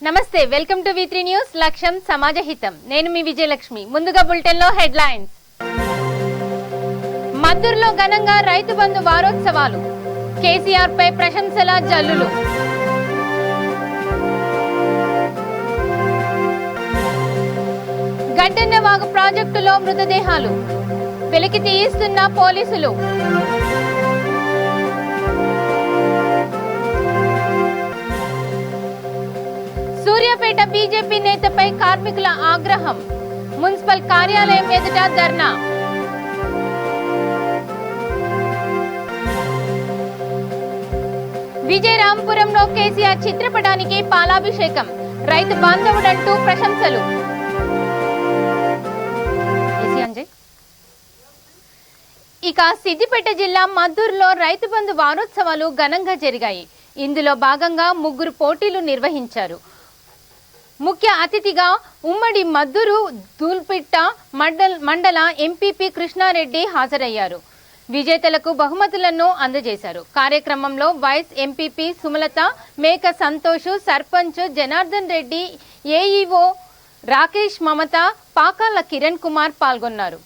నమస్తే welcome to V3 news లక్ష్యం సమాజ హితం నేను మీ విజయలక్ష్మి ముందుగా బులెటిన్ లో హెడ్లైన్స్ మద్దూరులో ఘనంగా రైతు బంధు వారోత్సవాలు కేసీఆర్ పై ప్రశంసల జల్లులు గడ్డన్నవాగు ప్రాజెక్టులో మృతదేహాలు వెలికి తీయిస్తున్న పోలీసులు సూర్యాపేట బీజేపీ నేతపై కార్మికుల ఆగ్రహం మున్సిపల్ కార్యాలయం ఎదుట ధర్నా విజయరాంపురంలో కేసీఆర్ చిత్రపటానికి పాలాభిషేకం రైతు బాంధవుడంటూ ప్రశంసలు. ఇక సిద్దిపేట జిల్లా మద్దూరులో రైతు బంధు వారోత్సవాలు ఘనంగా జరిగాయి. ఇందులో భాగంగా 3 పోటీలు నిర్వహించారు. ముఖ్య అతిథిగా ఉమ్మడి మద్దూరు దూల్పిట్ట మండల ఎంపీపీ కృష్ణారెడ్డి హాజరయ్యారు. విజేతలకు బహుమతులను అందజేశారు. కార్యక్రమంలో వైస్ ఎంపీపీ సుమలత, మేక సంతోష్, సర్పంచ్ జనార్దన్ రెడ్డి, ఏఈఓ రాకేష్, మమత, పాకాల కిరణ్ కుమార్ పాల్గొన్నారు.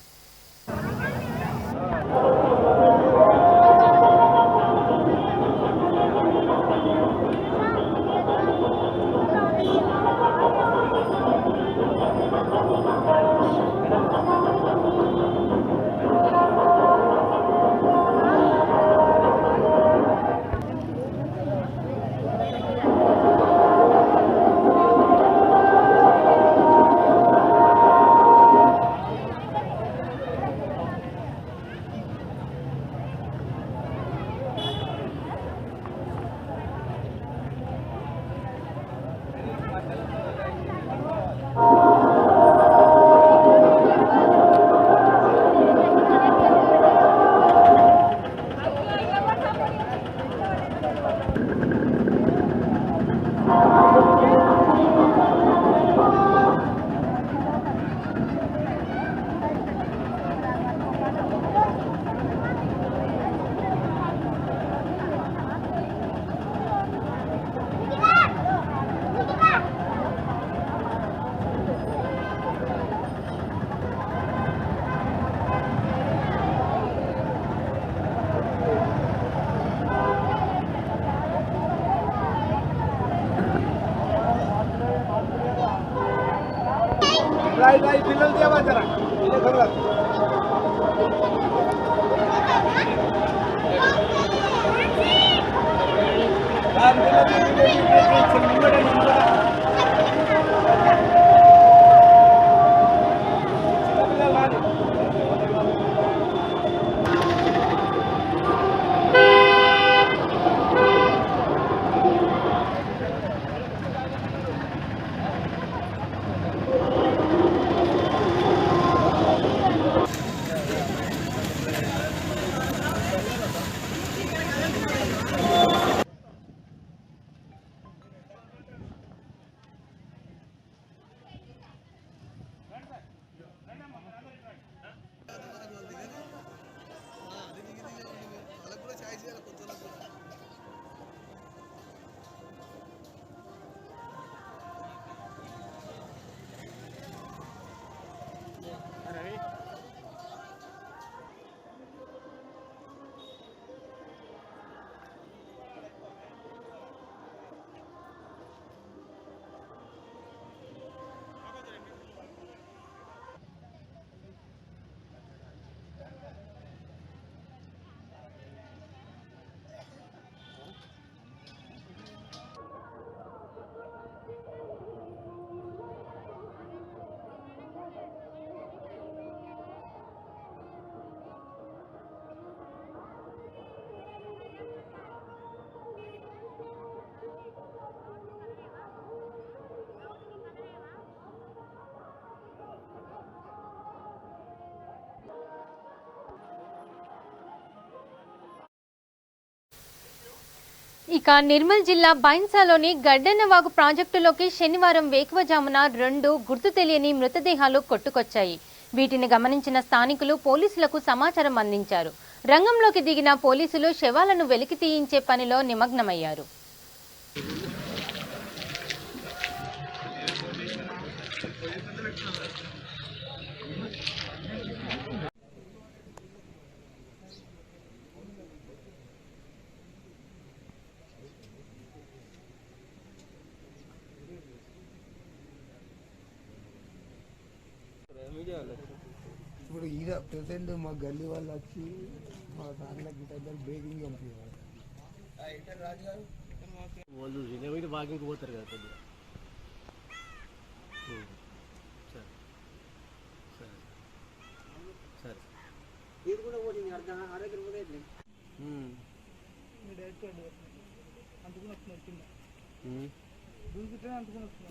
పిల్లలు దేవాచరా ఇక నిర్మల్ జిల్లా బైన్సాలోని గడ్డన్నవాగు ప్రాజెక్టులోకి శనివారం వేకువజామున 2 గుర్తు తెలియని మృతదేహాలు కొట్టుకొచ్చాయి. వీటిని గమనించిన స్థానికులు పోలీసులకు సమాచారం అందించారు. రంగంలోకి దిగిన పోలీసులు శవాలను వెలికి తీయించే పనిలో నిమగ్నమయ్యారు. ఇప్పుడు ఈడ ప్రెసెంట్ మా గల్లీ వాళ్ళు వచ్చి మా సార్లకి దగ్గర బేకింగ్ పంపించారు. వాళ్ళు వినేవి వాకింగ్కి పోతారు కదా కొద్దిగా. సరే సరే సరే ఇది కూడా పోతుంది అర్థం ఆరోగ్యం కూడా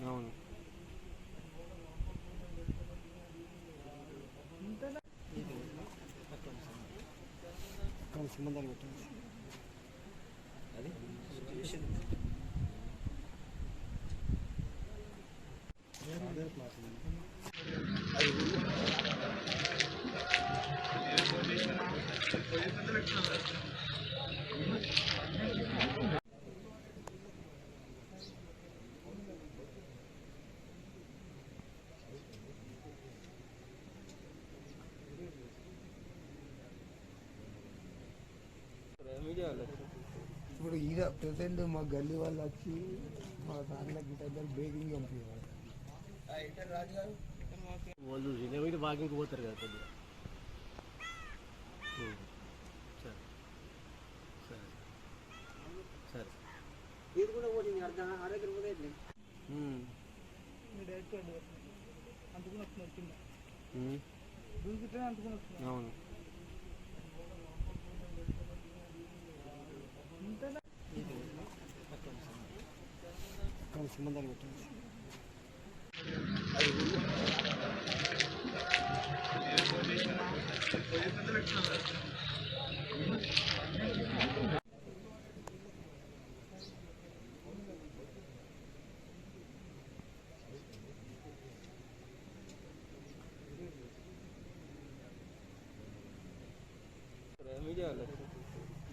అవును సంబంధాలు పెట్టండి. అది ఇప్పుడు ఈడ ప్రెసెంట్ మా గల్లీ వాళ్ళు వచ్చి మా సార్లకి దగ్గర బేకింగ్ పంపించారు. వాళ్ళు వినేవి వాకింగ్కి పోతారు కదా కొద్దిగా. సరే సరే సరే ఇది కూడా పోతుంది అర్థం ఆరోగ్యం కూడా అవును సంబంధాలు పెట్టండి.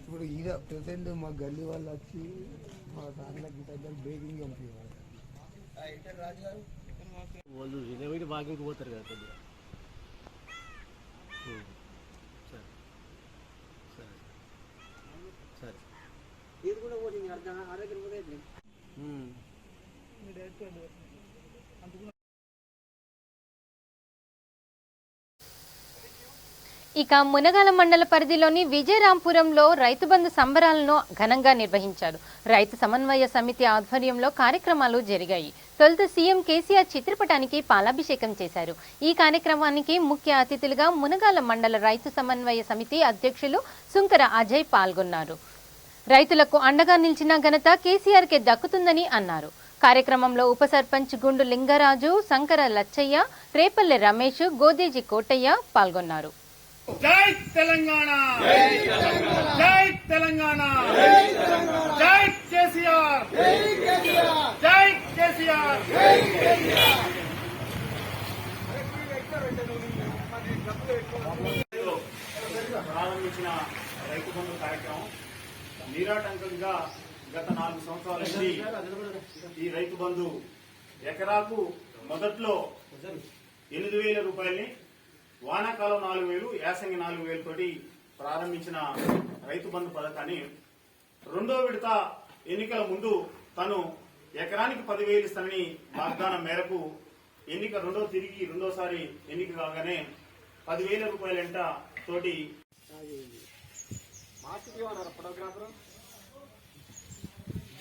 ఇప్పుడు ఈడ ప్రెసెంట్ మా గల్లీ వాళ్ళు వచ్చి మా సార్లకి దగ్గర బేకింగ్ పంపించారు. వాళ్ళు వినేవి వాకింగ్కి పోతారు కదా కొద్దిగా. సరే సరే సరే ఇది కూడా పోతుంది అర్థం ఆరోగ్యం కూడా ఇక మునగాల మండల పరిధిలోని విజయరాంపురంలో రైతు బంధు సంబరాలను ఘనంగా నిర్వహించారు. రైతు సమన్వయ సమితి ఆధ్వర్యంలో కార్యక్రమాలు జరిగాయి. తొలుత సీఎం కేసీఆర్ చిత్రపటానికి పాలాభిషేకం చేశారు. ఈ కార్యక్రమానికి ముఖ్య అతిథులుగా మునగాల మండల రైతు సమన్వయ సమితి అధ్యక్షులు సుంకర అజయ్ పాల్గొన్నారు. రైతులకు అండగా నిలిచిన ఘనత కేసీఆర్కే దక్కుతుందని అన్నారు. కార్యక్రమంలో ఉప సర్పంచ్ గుండు లింగరాజు, శంకర లచ్చయ్య, రేపల్లె రమేష్, గోదేజీ కోటయ్య పాల్గొన్నారు. జై తెలంగాణ, జై తెలంగాణ, జై కేసీఆర్, జై కేసీఆర్. ప్రారంభించిన రైతు బంధు కార్యక్రమం నిరాటంకంగా గత 4 సంవత్సరాల నుంచి ఈ రైతు బంధు ఎకరాకు మొదట్లో 8,000 రూపాయలని, వానాకాలం 4,000, యాసంగి 4,000 తోటి ప్రారంభించిన రైతు బంధు పథకాన్ని రెండో విడత ఎన్నికల ముందు తను ఎకరానికి 10,000 ఇస్తానని వాగ్దానం మేరకు ఎన్నిక రెండోసారి ఎన్నిక కాగానే 10,000 రూపాయలంట తోటి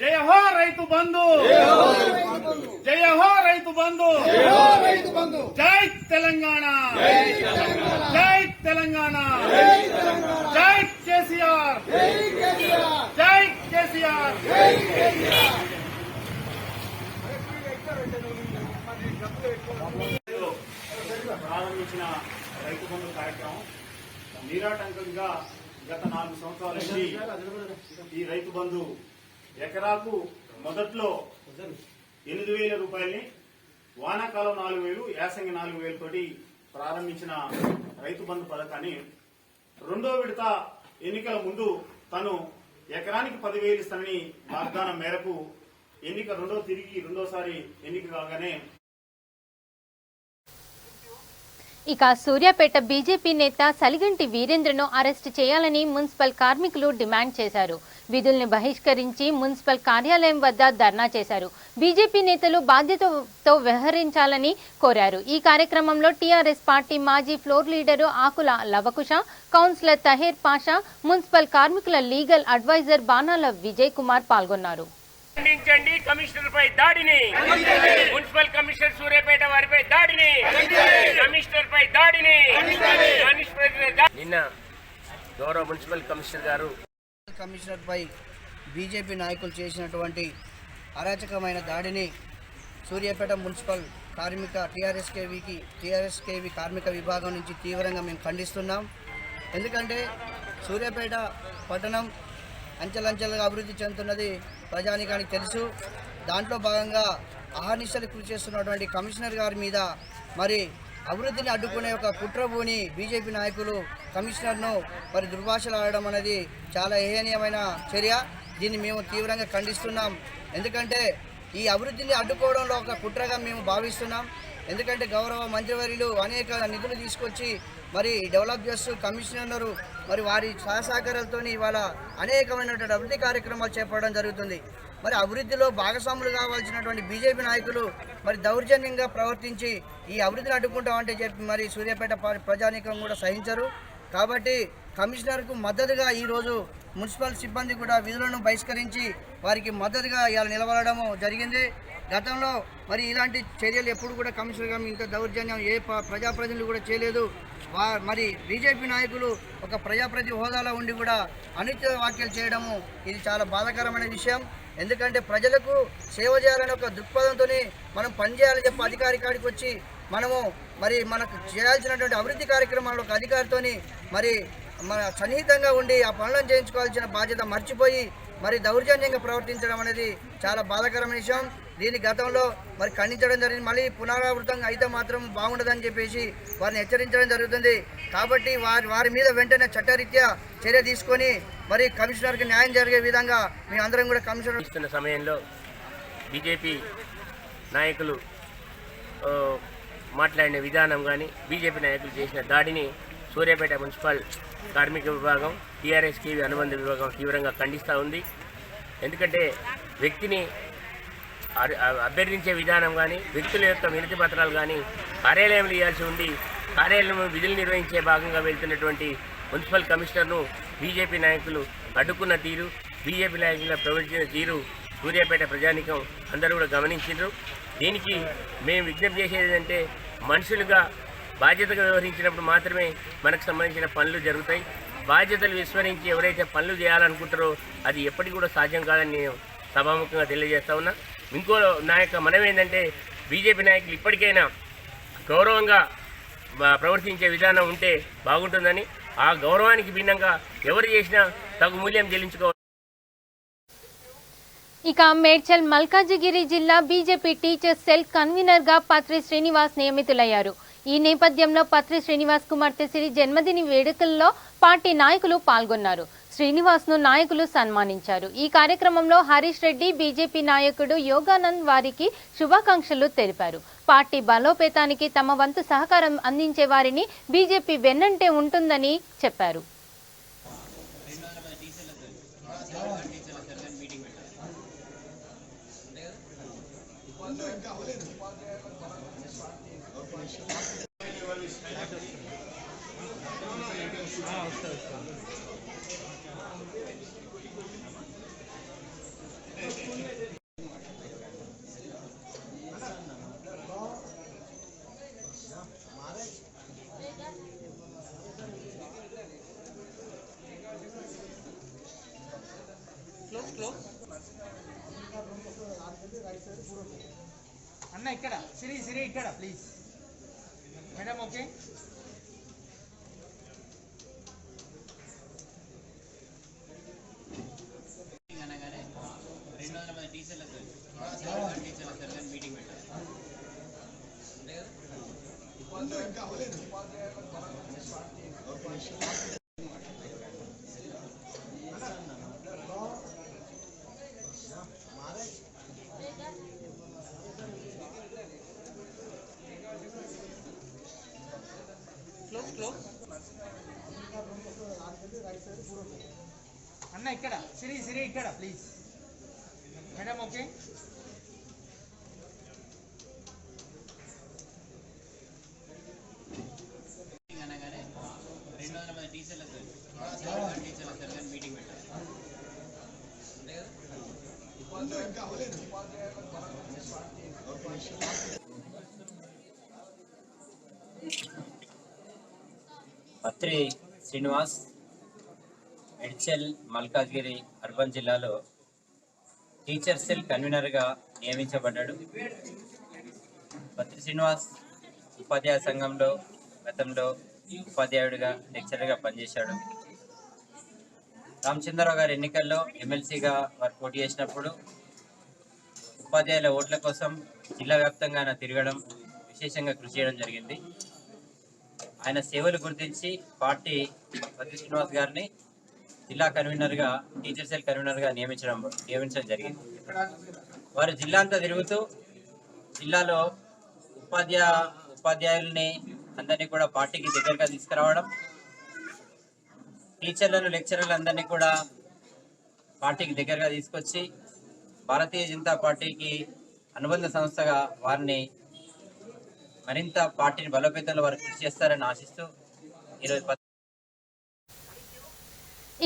జయ హో రైతు బంధు, జయ హో రైతు బంధు, జై తెలంగాణ, జై తెలంగాణ, జై కేసీఆర్, జై కేసీఆర్. ప్రారంభించిన రైతు బంధు కార్యక్రమం నిరాటంకంగా గత 4 సంవత్సరాల నుంచి ఈ రైతు బంధు ఎకరాకు మొదట్లో 8,000 రూపాయలని, వానాకాలం 4,000, యాసంగి 4,000 తోటి ప్రారంభించిన రైతు బంధు పథకాన్ని రెండో విడత ఎన్నికల ముందు తను ఎకరానికి 10,000 ఇస్తానని వాగ్దానం మేరకు ఎన్నిక రెండోసారి ఎన్నిక కాగానే ఇక సూర్యాపేట బీజేపీ నేత సలిగంటి వీరేంద్రను అరెస్టు చేయాలని మున్సిపల్ కార్మికులు డిమాండ్ చేశారు. విధుల్ని బహిష్కరించి మున్సిపల్ కార్యాలయం వద్ద ధర్నా చేశారు. బీజేపీ నేతలు బాధ్యతతో వ్యవహరించాలని కోరారు. ఈ కార్యక్రమంలో టీఆర్ఎస్ పార్టీ మాజీ ఫ్లోర్ లీడరు ఆకుల లవకుశ, కౌన్సిలర్ తహేర్ పాషా, మున్సిపల్ కార్మికుల లీగల్ అడ్వైజర్ బాణాల విజయ్ కుమార్ పాల్గొన్నారు. ఖండించండి కమిషనర్ పై దాడిని, మున్సిపల్ కమిషనర్ సూర్యాపేట వారిపై దాడిని, కమిషనర్ పై దాడిని. నిన్న గౌరవ మున్సిపల్ కమిషనర్ గారు కమిషనర్ పై బీజేపీ నాయకులు చేసినటువంటి అరాచకమైన దాడిని సూర్యాపేట మున్సిపల్ కార్మిక టీఆర్ఎస్కేవి కార్మిక విభాగం నుంచి తీవ్రంగా మేము ఖండిస్తున్నాం. ఎందుకంటే సూర్యాపేట పట్టణం అంచెలంచెలుగా అభివృద్ధి చెందుతున్నది ప్రజానికానికి తెలుసు. దాంట్లో భాగంగా అహర్నిశలు కృషి చేస్తున్నటువంటి కమిషనర్ గారి మీద మరి అభివృద్ధిని అడ్డుకునే ఒక కుట్రభూని బీజేపీ నాయకులు కమిషనర్ను మరి దుర్భాషలాడడం అనేది చాలా హేయనీయమైన చర్య. దీన్ని మేము తీవ్రంగా ఖండిస్తున్నాం. ఎందుకంటే ఈ అభివృద్ధిని అడ్డుకోవడంలో ఒక కుట్రగా మేము భావిస్తున్నాం. ఎందుకంటే గౌరవ మంత్రివర్యులు అనేక నిధులు తీసుకొచ్చి మరి డెవలప్ చేస్తూ కమిషనరు మరి వారి సహసహకారాలతో ఇవాళ అనేకమైనటువంటి అభివృద్ధి కార్యక్రమాలు చేపట్టడం జరుగుతుంది. మరి అభివృద్ధిలో భాగస్వాములు కావాల్సినటువంటి బీజేపీ నాయకులు మరి దౌర్జన్యంగా ప్రవర్తించి ఈ అభివృద్ధిని అడ్డుకుంటామంటే చెప్పి మరి సూర్యాపేట ప్రజానీకం కూడా సహించరు. కాబట్టి కమిషనర్కు మద్దతుగా ఈరోజు మున్సిపల్ సిబ్బంది కూడా విధులను బహిష్కరించి వారికి మద్దతుగా ఇవాళ నిలబడము జరిగింది. గతంలో మరి ఇలాంటి చర్యలు ఎప్పుడు కూడా కమిషనర్ గారు ఇంత దౌర్జన్యం ఏ ప్రజాప్రతినిధులు కూడా చేయలేదు. మరి బీజేపీ నాయకులు ఒక ప్రజాప్రతి హోదాలో ఉండి కూడా అనుచిత వ్యాఖ్యలు చేయడము ఇది చాలా బాధాకరమైన విషయం. ఎందుకంటే ప్రజలకు సేవ చేయాలనే ఒక దృక్పథంతో మనం పనిచేయాలని చెప్పి అధికారి కాడికి వచ్చి మనకు చేయాల్సినటువంటి అభివృద్ధి కార్యక్రమాల్లో ఒక అధికారితోని మరి మన సన్నిహితంగా ఉండి ఆ పనులను చేయించుకోవాల్సిన బాధ్యత మర్చిపోయి మరి దౌర్జన్యంగా ప్రవర్తించడం అనేది చాలా బాధాకరమైన విషయం. దీని గతంలో మరి ఖండించడం జరిగింది. మళ్ళీ పునరావృతంగా అయితే మాత్రం బాగుండదని చెప్పేసి వారిని హెచ్చరించడం జరుగుతుంది. కాబట్టి వారి మీద వెంటనే చట్టరీత్యా చర్య తీసుకొని మరి కమిషనర్కి న్యాయం జరిగే విధంగా మేము అందరం కూడా కమిషనర్ ఇస్తున్న సమయంలో బీజేపీ నాయకులు మాట్లాడిన విధానం కానీ బీజేపీ నాయకులు చేసిన దాడిని సూర్యాపేట మున్సిపల్ కార్మిక విభాగం టీఆర్ఎస్కేవి అనుబంధ విభాగం తీవ్రంగా ఖండిస్తూ ఉంది. ఎందుకంటే వ్యక్తిని అభ్యర్థించే విధానం కానీ వ్యక్తుల యొక్క వినతి పత్రాలు కానీ కార్యాలయంలో ఇవ్వాల్సి ఉంది. కార్యాలయంలో విధులు నిర్వహించే భాగంగా వెళ్తున్నటువంటి మున్సిపల్ కమిషనర్ను బీజేపీ నాయకులు అడ్డుకున్న తీరు, బీజేపీ నాయకుల ప్రవర్తించిన తీరు సూర్యాపేట ప్రజానికం అందరూ కూడా గమనించారు. దీనికి మేము విజ్ఞప్తి చేసేది ఏంటంటే మనుషులుగా బాధ్యతగా వ్యవహరించినప్పుడు మాత్రమే మనకు సంబంధించిన పనులు జరుగుతాయి. బాధ్యతలు విస్మరించి ఎవరైతే పనులు చేయాలనుకుంటారో అది ఎప్పటికీ కూడా సాధ్యం కాదని నేను సభాముఖంగా తెలియజేస్తా ఉన్నా. ఇంకో నా యొక్క మనం ఏంటంటే బీజేపీ నాయకులు ఇప్పటికైనా గౌరవంగా ప్రవర్తించే విధానం ఉంటే బాగుంటుందని, ఆ గౌరవానికి భిన్నంగా ఎవరు చేసినా తగు మూల్యం చెల్లించుకోవాలి. ఇక మేడ్చల్ మల్కాజిగిరి జిల్లా బీజేపీ టీచర్స్ సెల్ కన్వీనర్ గా పత్రి శ్రీనివాస్ నియమితులయ్యారు. ఈ నేపథ్యంలో పత్రి శ్రీనివాస్ కుమార్తె సిరి జన్మదిన వేడుకల్లో పార్టీ నాయకులు పాల్గొన్నారు. శ్రీనివాస్ ను నాయకులు సన్మానించారు. ఈ కార్యక్రమంలో హరీష్ రెడ్డి, బీజేపీ నాయకుడు యోగానంద్ వారికి శుభాకాంక్షలు తెలిపారు. పార్టీ బలోపేతానికి తమ వంతు సహకారం అందించే వారిని బీజేపీ వెన్నంటే ఉంటుందని చెప్పారు. అన్న ఇక్కడ సిరి ఇక్కడ ప్లీజ్ మేడం. ఓకే అనగానే 200 టీచర్ల మీటింగ్ పెట్టారు. అన్న ఇక్కడ సిరి ఇక్కడ ప్లీజ్ మేడం ఓకే అనగానే 200 మంది టీచర్ల మీటింగ్ పెట్టారు పత్రి శ్రీనివాస్ ఎడ్చెల్ మల్కాజ్గిరి అర్బన్ జిల్లాలో టీచర్ సెల్ కన్వీనర్గా నియమించబడ్డాడు. పత్రి శ్రీనివాస్ ఉపాధ్యాయ సంఘంలో గతంలో ఉపాధ్యాయుడిగా లెక్చరర్గా పనిచేశాడు. రామచంద్రరావు గారి ఎన్నికల్లో ఎమ్మెల్సీగా వారు పోటీ చేసినప్పుడు ఉపాధ్యాయుల ఓట్ల కోసం జిల్లా వ్యాప్తంగా ఆయన తిరగడం, విశేషంగా కృషి చేయడం జరిగింది. ఆయన సేవలు గుర్తించి పార్టీ పత్రి శ్రీనివాస్ గారిని జిల్లా కన్వీనర్గా, టీచర్ సెల్ కన్వీనర్గా నియమించడం జరిగింది. వారు జిల్లా అంతా తిరుగుతూ జిల్లాలో ఉపాధ్యాయుల్ని అందరినీ కూడా పార్టీకి దగ్గరగా తీసుకురావడం, టీచర్లను లెక్చరర్లు అందరినీ కూడా పార్టీకి దగ్గరగా తీసుకొచ్చి భారతీయ జనతా పార్టీకి అనుబంధ సంస్థగా వారిని మరింత పార్టీని బలోపేతంలో వారు కృషి చేస్తారని ఆశిస్తూ ఈరోజు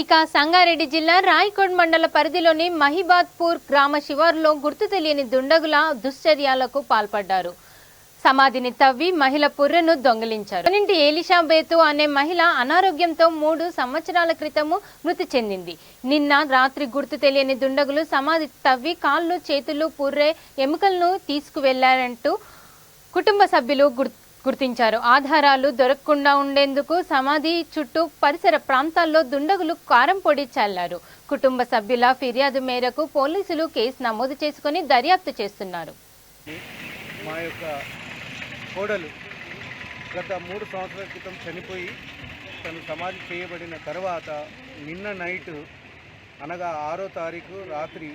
ఇక సంగారెడ్డి జిల్లా రాయకోడ్ మండల పరిధిలోని మహిబాద్పూర్ గ్రామ శివారులో గుర్తు తెలియని దుండగుల దుశ్చర్యాలకు పాల్పడ్డారు. సమాధిని తవ్వి మహిళ పుర్రెను దొంగిలించారు. ఇంటి ఏలిషాబేతు అనే మహిళ అనారోగ్యంతో 3 సంవత్సరాల క్రితము మృతి చెందింది. నిన్న రాత్రి గుర్తు తెలియని దుండగులు సమాధి తవ్వి కాళ్ళు, చేతులు, పుర్రె, ఎముకలను తీసుకువెళ్లారంటూ కుటుంబ సభ్యులు గుర్తించారు. ఆధారాలు దొరకకుండా ఉండేందుకు సమాధి చుట్టూ పరిసర ప్రాంతాల్లో దుండగులు కారం పొడి చల్లారు. కుటుంబ సభ్యుల ఫిర్యాదు మేరకు పోలీసులు కేసు నమోదు చేసుకుని దర్యాప్తు చేస్తున్నారు. మా యొక్క కోడలు గత 3 సంవత్సరాల క్రితం చనిపోయి తను సమాధి చేయబడిన తర్వాత నిన్న నైట్ అనగా 6వ తారీఖు రాత్రి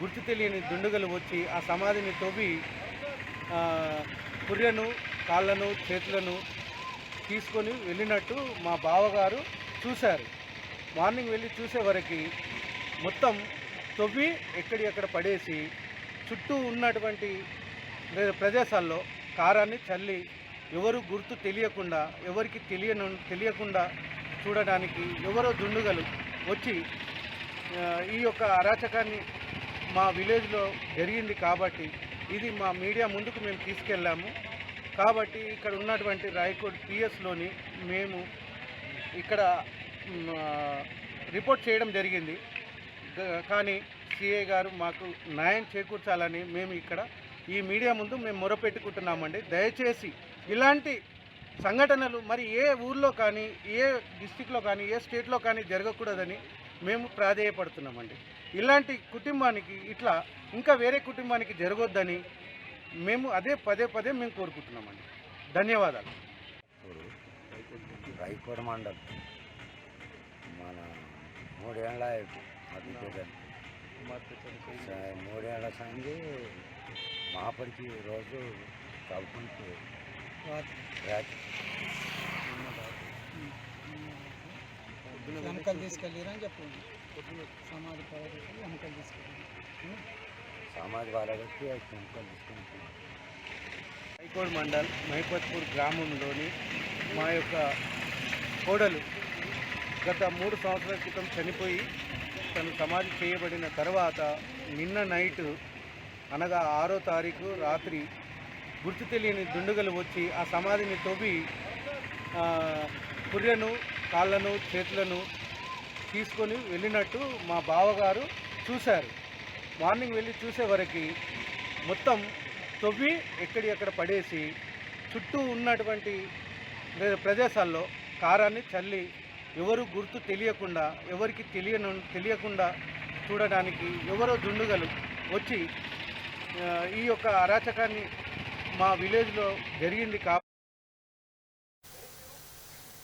గుర్తు తెలియని దుండగులు వచ్చి ఆ సమాధిని తవ్వి పుర్రెను, కాళ్ళను, చేతులను తీసుకొని వెళ్ళినట్టు మా బావగారు చూశారు. మార్నింగ్ వెళ్ళి చూసేవరకు మొత్తం తవ్వి ఎక్కడెక్కడ పడేసి చుట్టూ ఉన్నటువంటి ప్రదేశాల్లో కారాన్ని చల్లి ఎవరు గుర్తు తెలియకుండా, ఎవరికి తెలియకుండా చూడడానికి ఎవరో దుండుగలు వచ్చి ఈ యొక్క అరాచకాన్ని మా విలేజ్లో జరిగింది కాబట్టి ఇది మా మీడియా ముందుకు మేము తీసుకెళ్ళాము. కాబట్టి ఇక్కడ ఉన్నటువంటి రాయకోడ్ పిఎస్లోని మేము ఇక్కడ రిపోర్ట్ చేయడం జరిగింది. కానీ సిఐ గారు మాకు న్యాయం చేకూర్చాలని మేము ఇక్కడ ఈ మీడియా ముందు మేము మొరపెట్టుకుంటున్నామండి. దయచేసి ఇలాంటి సంఘటనలు మరి ఏ ఊర్లో కానీ, ఏ డిస్టిక్లో కానీ, ఏ స్టేట్లో కానీ జరగకూడదని మేము ప్రాధేయపడుతున్నామండి. ఇలాంటి కుటుంబానికి ఇట్లా ఇంకా వేరే కుటుంబానికి జరగొద్దని మేము అదే పదే మేము కోరుకుంటున్నామండి. ధన్యవాదాలు. రాయకోడ్ మండల్ మన 3 ఏళ్ళ అది 3 ఏళ్ళ సంది మాపడికి రోజు చదువుకుంటూ వెనకలు తీసుకెళ్ళిరని చెప్పండి. సమాధి పాలబెట్టి వెనకలు తీసుకెళ్ళి సమాధి పాలబెట్టి వెనకలు తీసుకుంటున్నాం. రాయకోడ్ మండల్ మహిపత్పూర్ గ్రామంలోని మా యొక్క కోడలు గత 3 సంవత్సరాల క్రితం చనిపోయి తను సమాధి చేయబడిన తర్వాత నిన్న నైట్ అనగా 6వ తారీఖు రాత్రి గుర్తు తెలియని దుండగులు వచ్చి ఆ సమాధిని తవ్వి పుర్రెను, కాళ్ళను, చేతులను తీసుకొని వెళ్ళినట్టు మా బావగారు చూశారు. మార్నింగ్ వెళ్ళి చూసేవరకు మొత్తం తవ్వి ఎక్కడెక్కడ పడేసి చుట్టూ ఉన్నటువంటి ప్రదేశాల్లో కారాన్ని చల్లి ఎవరు గుర్తు తెలియకుండా, ఎవరికి తెలియకుండా చూడడానికి ఎవరో దుండుగలు వచ్చి ఈ యొక్క అరాచకాన్ని మా విలేజ్లో జరిగింది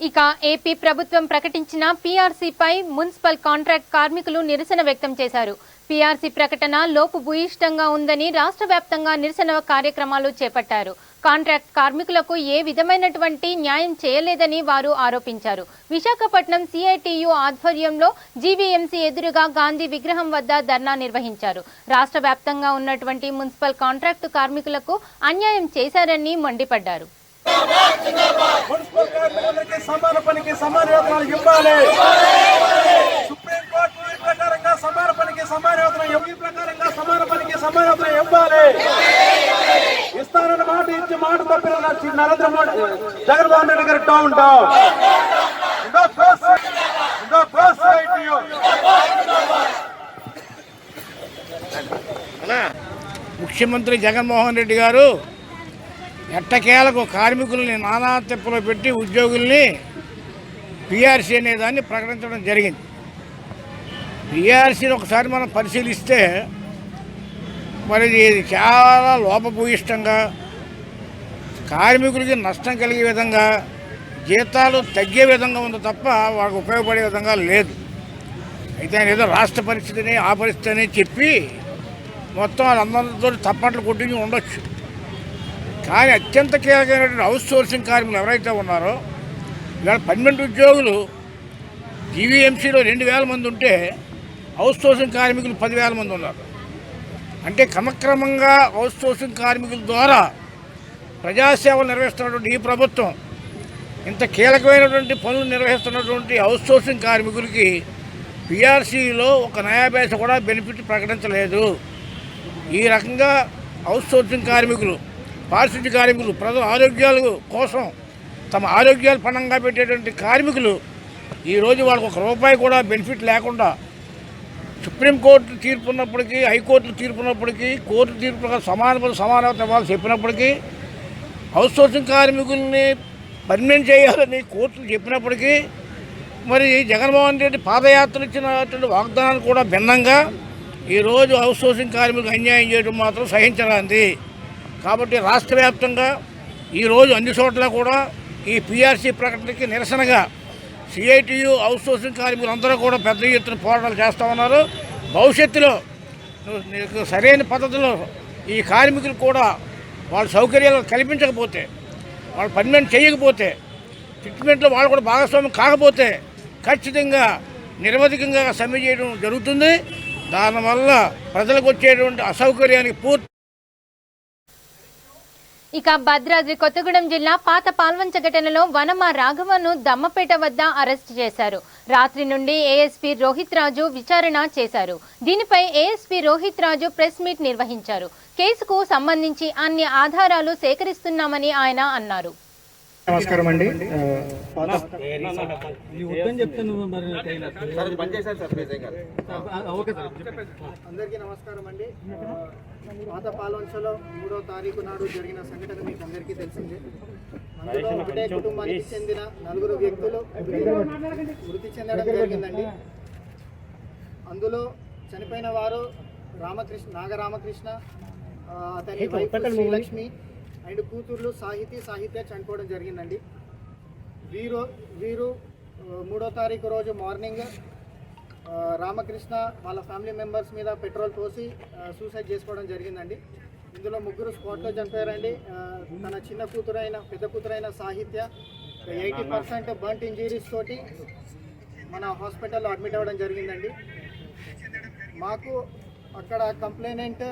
ఇక ఏపీ ప్రభుత్వం ప్రకటించిన పీఆర్సీపై మున్సిపల్ కాంట్రాక్ట్ కార్మికులు నిరసన వ్యక్తం చేశారు. పీఆర్సీ ప్రకటన లోపభూయిష్టంగా ఉందని రాష్ట్ర వ్యాప్తంగా నిరసన కార్యక్రమాలు చేపట్టారు. కాంట్రాక్ట్ కార్మికులకు ఏ విధమైనటువంటి న్యాయం చేయలేదని వారు ఆరోపించారు. విశాఖపట్నం సిఐటియు ఆధ్వర్యంలో జీవీఎంసీ ఎదురుగా గాంధీ విగ్రహం వద్ద ధర్నా నిర్వహించారు. రాష్ట్ర వ్యాప్తంగా ఉన్నటువంటి మున్సిపల్ కాంట్రాక్టు కార్మికులకు అన్యాయం చేశారని మండిపడ్డారు. సమాన పనికి సమాన వేతనాలు ఇవ్వాలి. సుప్రీంకోర్టు ప్రకారంగా సమాన పనికి సమాన వేతనం ప్రకారంగా సమాన పనికి సమాన వేతనం ఇవ్వాలి. ఇస్తానన్న మాట ఇచ్చి మాట తప్పిన నరేంద్ర మోడీ జగన్మోహన్ రెడ్డి గారు డౌన్ డౌన్. ముఖ్యమంత్రి జగన్మోహన్ రెడ్డి గారు ఎట్టకేలకు కార్మికుల్ని నానా తెప్పలో పెట్టి ఉద్యోగుల్ని పీఆర్సీ అనేదాన్ని ప్రకటించడం జరిగింది. పీఆర్సీని ఒకసారి మనం పరిశీలిస్తే మరి ఇది చాలా లోపభూయిష్టంగా, కార్మికులకి నష్టం కలిగే విధంగా, జీతాలు తగ్గే విధంగా ఉంది తప్ప వాళ్ళకు ఉపయోగపడే విధంగా లేదు. అయితే ఆయన ఏదో రాష్ట్ర పరిస్థితిని ఆ పరిస్థితి అని చెప్పి మొత్తం వాళ్ళందరితో తప్పట్లు కొట్టించి ఉండొచ్చు. కానీ అత్యంత కీలకమైనటువంటి అవుట్ సోర్సింగ్ కార్మికులు ఎవరైతే ఉన్నారో ఇవాళ 12 ఉద్యోగులు జీవీఎంసీలో 2000 మంది ఉంటే అవుట్ సోర్సింగ్ కార్మికులు 10,000 మంది ఉన్నారు. అంటే క్రమక్రమంగా అవుట్ సోర్సింగ్ కార్మికుల ద్వారా ప్రజాసేవలు నిర్వహిస్తున్నటువంటి ఈ ప్రభుత్వం ఇంత కీలకమైనటువంటి పనులు నిర్వహిస్తున్నటువంటి అవుట్ సోర్సింగ్ కార్మికులకి పీఆర్సీలో ఒక నయా పైస కూడా బెనిఫిట్ ప్రకటించలేదు. ఈ రకంగా అవుట్ సోర్సింగ్ కార్మికులు, పారిశుద్ధ్య కార్మికులు, ప్రజల ఆరోగ్యాల కోసం తమ ఆరోగ్యాలు పణంగా పెట్టేటువంటి కార్మికులు ఈరోజు వాళ్ళకు ₹1 కూడా బెనిఫిట్ లేకుండా సుప్రీంకోర్టు తీర్పు ఉన్నప్పటికీ, హైకోర్టు తీర్పు ఉన్నప్పటికీ, కోర్టు తీర్పు సమానత ఇవ్వాలని చెప్పినప్పటికీ, అవుట్ సోర్సింగ్ కార్మికుల్ని పర్మనెంట్ చేయాలని కోర్టులు చెప్పినప్పటికీ మరి జగన్మోహన్ రెడ్డి పాదయాత్ర ఇచ్చినటువంటి వాగ్దానాలు కూడా భిన్నంగా ఈరోజు అవుట్ సోర్సింగ్ కార్మికులకు అన్యాయం చేయడం మాత్రం సహించరాంది. కాబట్టి రాష్ట్ర వ్యాప్తంగా ఈరోజు అన్ని చోట్ల కూడా ఈ పీఆర్సీ ప్రకటనకి నిరసనగా సిఐటియు అవుట్ సోర్సింగ్ కార్మికులు అందరూ కూడా పెద్ద ఎత్తున పోరాటాలు చేస్తూ ఉన్నారు. భవిష్యత్తులో సరైన పద్ధతిలో ఈ కార్మికులు కూడా వాళ్ళ సౌకర్యాలు కల్పించకపోతే, వాళ్ళు పర్మనెంట్ చేయకపోతే, ట్రీట్మెంట్లో వాళ్ళు కూడా భాగస్వామ్యం కాకపోతే ఖచ్చితంగా నిరవధికంగా సమ్మె చేయడం జరుగుతుంది. దానివల్ల ప్రజలకు వచ్చేటువంటి అసౌకర్యానికి పూర్తి. ఇక భద్రాద్రి కొత్తగూడెం జిల్లా పాత పాల్వంచ ఘటనలో వనమ రాఘవను దమ్మపేట వద్ద అరెస్టు చేశారు. రాత్రి నుండి ఏఎస్పీ రోహిత్ రాజు విచారణ చేశారు. దీనిపై ఏఎస్పీ రోహిత్ రాజు ప్రెస్ మీట్ నిర్వహించారు. కేసుకు సంబంధించి అన్ని ఆధారాలు సేకరిస్తున్నామని ఆయన అన్నారు. నమస్కారం అండి. అందరికీ నమస్కారం అండి. పాత పాల్వంచలో 3వ తారీఖు నాడు జరిగిన సంఘటన మీకు అందరికీ తెలిసిందే. అందులో ఒకటే కుటుంబానికి చెందిన 4 వ్యక్తులు మృతి చెందడం జరిగిందండి. అందులో చనిపోయిన వారు నాగరామకృష్ణ, అతని వైఫ్ శ్రీలక్ష్మి అండ్ కూతుర్లు సాహిత్య చనిపోవడం జరిగిందండి. వీరు 3వ తారీఖు రోజు మార్నింగ్ రామకృష్ణ వాళ్ళ ఫ్యామిలీ మెంబర్స్ మీద పెట్రోల్ పోసి సూసైడ్ చేసుకోవడం జరిగిందండి. ఇందులో 3 స్పాట్లో చనిపోయారండి. తన పెద్ద కూతురైన సాహిత్య 80% బర్న్ట్ ఇంజరీస్ తోటి మన హాస్పిటల్లో అడ్మిట్ అవ్వడం జరిగిందండి. మాకు అక్కడ కంప్లైనెంట్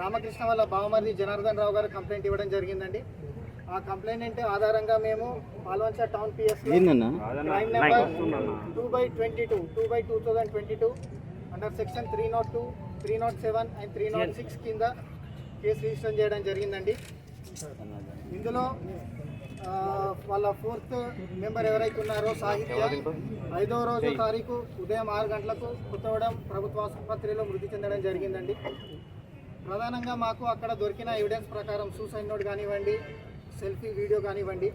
రామకృష్ణ వాళ్ళ బావమరిది జనార్దన్ రావు గారు కంప్లైంట్ ఇవ్వడం జరిగిందండి. ఆ కంప్లైనెంట్ ఆధారంగా మేము Palvancha town PS crime number 2/2022 under section 302, 307 and 306 కింద కేసు రిజిస్టర్ చేయడం జరిగిందండి. ఇందులో వాళ్ళ 4th మెంబర్ ఎవరైతే ఉన్నారో సాహిత్య 5వ రోజు తారీఖు ఉదయం 6 గంటలకు కొత్తగూడెం ప్రభుత్వ ఆసుపత్రిలో మృతి చెందడం జరిగిందండి. ప్రధానంగా మాకు అక్కడ దొరికిన ఎవిడెన్స్ ప్రకారం సూసైడ్ నోట్ కానివ్వండి, సెల్ఫీ వీడియో కానివ్వండి,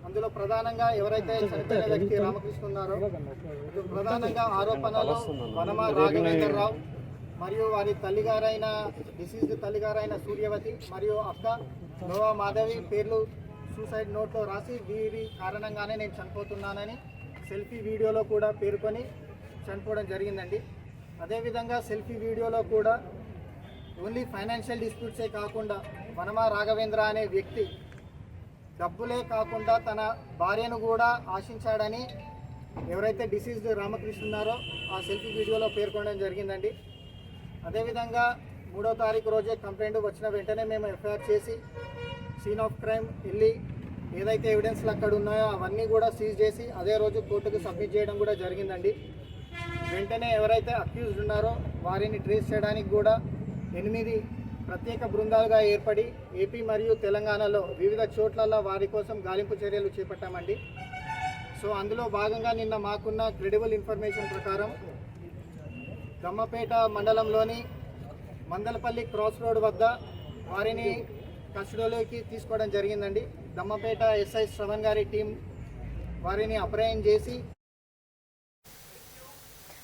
అందులో ప్రధానంగా ఎవరైతే చనిపోయిన వ్యక్తి రామకృష్ణ ఉన్నారో ప్రధానంగా ఆరోపణలు వనమ రాఘవేంద్రరావు మరియు వారి డిసీజ్డ్ తల్లిగారైన సూర్యవతి మరియు అక్క నోవా మాధవి పేర్లు సూసైడ్ నోట్లో రాసి వీరి కారణంగానే నేను చనిపోతున్నానని సెల్ఫీ వీడియోలో కూడా పేర్కొని చనిపోవడం జరిగిందండి. అదేవిధంగా సెల్ఫీ వీడియోలో కూడా ఓన్లీ ఫైనాన్షియల్ డిస్ప్యూట్సే కాకుండా వనమా రాఘవేంద్ర అనే వ్యక్తి డబ్బులే కాకుండా తన భార్యను కూడా ఆశించాడని ఎవరైతే డిసీజ్డ్ రామకృష్ణ ఉన్నారో ఆ సెల్ఫీ వీడియోలో పేర్కొనడం జరిగిందండి. అదేవిధంగా 3వ తారీఖు రోజే కంప్లైంట్ వచ్చిన వెంటనే మేము ఎఫ్ఐఆర్ చేసి సీన్ ఆఫ్ క్రైమ్ వెళ్ళి ఏదైతే ఎవిడెన్స్లు అక్కడ ఉన్నాయో అవన్నీ కూడా సీజ్ చేసి అదే రోజు కోర్టుకు సబ్మిట్ చేయడం కూడా జరిగిందండి. వెంటనే ఎవరైతే అక్యూజ్డ్ ఉన్నారో వారిని ట్రేస్ చేయడానికి కూడా 8 ప్రత్యేక బృందాలుగా ఏర్పడి ఏపీ మరియు తెలంగాణలో వివిధ చోట్ల వారి కోసం గాలింపు చర్యలు చేపట్టామండి. సో అందులో భాగంగా నిన్న మాకున్న క్రెడిబుల్ ఇన్ఫర్మేషన్ ప్రకారం దమ్మపేట మండలంలోని మందలపల్లి క్రాస్ రోడ్ వద్ద వారిని కస్టడీలోకి తీసుకోవడం జరిగిందండి. దమ్మపేట ఎస్ఐ శ్రవణ్ గారి టీం వారిని అప్రయన్ చేసి.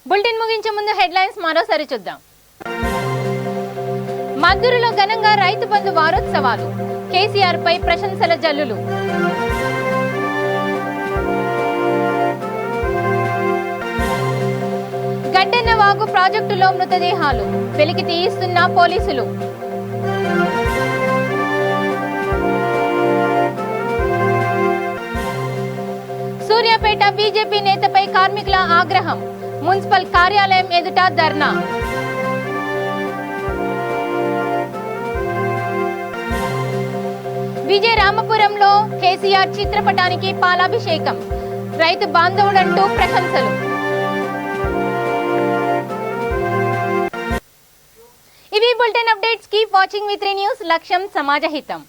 బులెటిన్ ముగించే ముందు హెడ్లైన్స్ మరోసారి చూద్దాం. మద్దూరులో ఘనంగా రైతు బంధు వారోత్సవాలు, కేసీఆర్ పై ప్రశంసల జల్లులు. గడ్డన్న వాగు ప్రాజెక్టులో మృతదేహాలు వెలికి తీయిస్తున్న పోలీసులు. సూర్యాపేట బీజేపీ నేతపై కార్మికుల ఆగ్రహం, మున్సిపల్ కార్యాలయం ఎదుట ధర్నా. విజయరామపురంలో కేసీఆర్ చిత్రపటానికి పాలాభిషేకం, రైతు బాంధవుడంటూ ప్రశంసలు. ఇవి bulletin updates. Keep watching V3 news. లక్ష్యం సమాజ హితం.